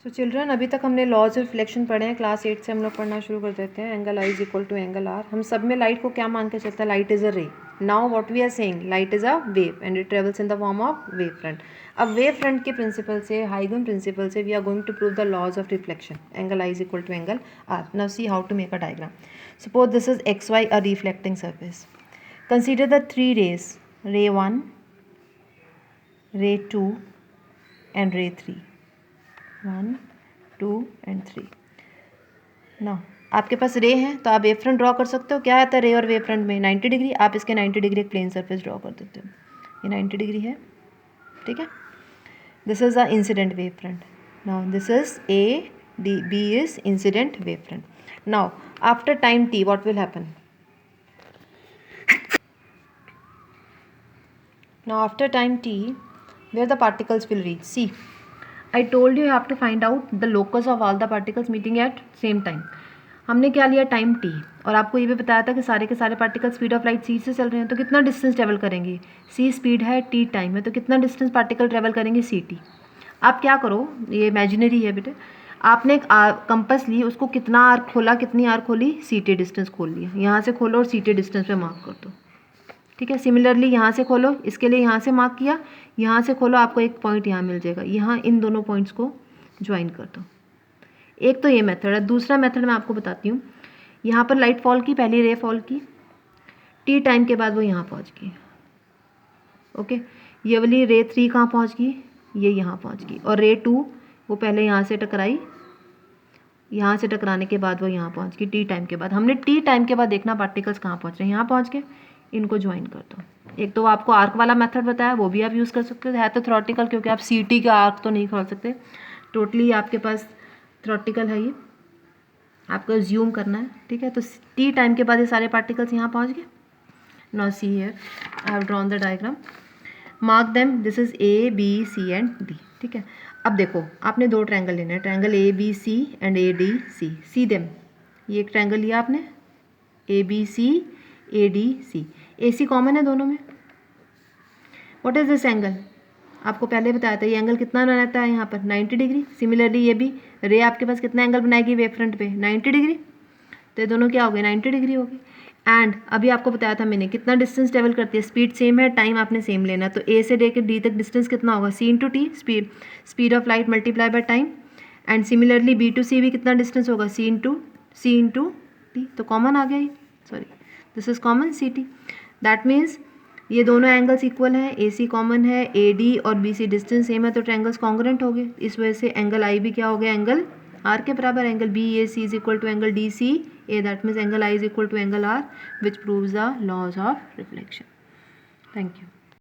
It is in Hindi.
तो चिल्ड्रन अभी तक हमने लॉज ऑफ रिफ्लेक्शन पढ़े हैं, क्लास 8 से हम लोग पढ़ना शुरू कर देते हैं। Angle i is equal to angle r. हम सब में लाइट को क्या मान के चलता है? Light is a ray. Now what we are saying, light is a wave and it travels in the form of wave front. अब वेव फ्रंट के प्रिंसिपल से, हाइगन प्रिंसिपल से we are going to prove the laws of reflection. Angle i is equal to angle r. Now see how to make a diagram. Suppose this is X Y a reflecting surface. Consider the three rays, ray 1, ray 2 and ray 3. 1, 2 and 3. ना आपके पास रे हैं तो आप वेव फ्रंट ड्रॉ कर सकते हो। क्या आता है रे और वेव फ्रंट में? 90 डिग्री। आप इसके 90 डिग्री एक प्लेन सरफेस ड्रॉ कर देते हो। ये 90 डिग्री है, ठीक है। This is a incident wave front. Now this is A, D, B is incident wave front. Now after time T what will happen? Now after time t, where the particles will reach? See, I told you have to find out the locus of all the particles meeting at same time. हमने क्या लिया? Time t। और आपको ये भी बताया था कि सारे के सारे particle speed of light c से चल रहे हैं, तो कितना डिस्टेंस ट्रेवल करेंगे? c स्पीड है, t टाइम है, तो कितना डिस्टेंस पार्टिकल ट्रेवल करेंगे? ct। आप क्या करो, ये इमेजिनरी है बेटे, आपने एक कंपस ली, उसको कितना आर्क खोला, कितनी आर्क खोली? ct डिस्टेंस खोल लिया। यहाँ से खोलो और ct डिस्टेंस पे मार्क कर दो, ठीक है। सिमिलरली यहाँ से खोलो, इसके लिए यहाँ से मार्क किया, यहाँ से खोलो, आपको एक पॉइंट यहाँ मिल जाएगा। यहाँ इन दोनों पॉइंट्स को ज्वाइन कर दो। एक तो ये मेथड है। दूसरा मेथड मैं आपको बताती हूँ। यहाँ पर लाइट फॉल की, पहली रे फॉल की, टी टाइम के बाद वो यहाँ पहुँच गई, ओके। ये वाली रे 3 कहाँ पहुँच गई? ये यहाँ पहुँच गई। और रे 2 वो पहले यहाँ से टकराई, यहाँ से टकराने के बाद वो यहाँ पहुँच गई टी टाइम के बाद। हमने टी टाइम के बाद देखना पार्टिकल्स कहाँ पहुँच रहे हैं, यहाँ पहुँच गए, इनको ज्वाइन कर दो। एक तो आपको आर्क वाला मेथड बताया, वो भी आप यूज़ कर सकते हो। है तो थ्योरेटिकल, क्योंकि आप ct का आर्क तो नहीं खोल सकते, टोटली आपके पास थ्योरेटिकल है, ये आपको ज्यूम करना है, ठीक है। तो टी टाइम के बाद ये सारे पार्टिकल्स यहाँ पहुँच गए। Now see here I have drawn the diagram, mark them, this is A B C and D, ठीक है। अब देखो, आपने दो ट्रायंगल लेना है, triangle A B C and A D C. See them, ये एक ट्रायंगल लिया आपने, A B C A D C, A C common है दोनों में। What is this angle? आपको पहले बताया था, ये एंगल कितना बनाता है यहाँ पर? 90 डिग्री। सिमिलरली ये भी रे आपके पास कितना एंगल बनाएगी वेव फ्रंट पे? 90 डिग्री। तो ये दोनों क्या हो गए? 90 डिग्री हो गए। एंड अभी आपको बताया था मैंने, कितना डिस्टेंस ट्रेवल करती है? स्पीड सेम है, टाइम आपने सेम लेना। तो ए से लेकर डी तक डिस्टेंस कितना होगा? C into t, speed of light multiply by time. And similarly B to C भी कितना डिस्टेंस होगा? C into t. तो कॉमन आ गया ये, sorry this is common c t. That means ये दोनों एंगल्स इक्वल हैं, ए सी कॉमन है, ए डी और बी सी डिस्टेंस सेम है, तो ट्रायंगल्स कॉन्ग्रुएंट हो गए। इस वजह से एंगल आई भी क्या हो गया? एंगल आर के बराबर। Angle B A C is equal to angle D C A, that means angle i is equal to angle r, which proves the laws of reflection. Thank you.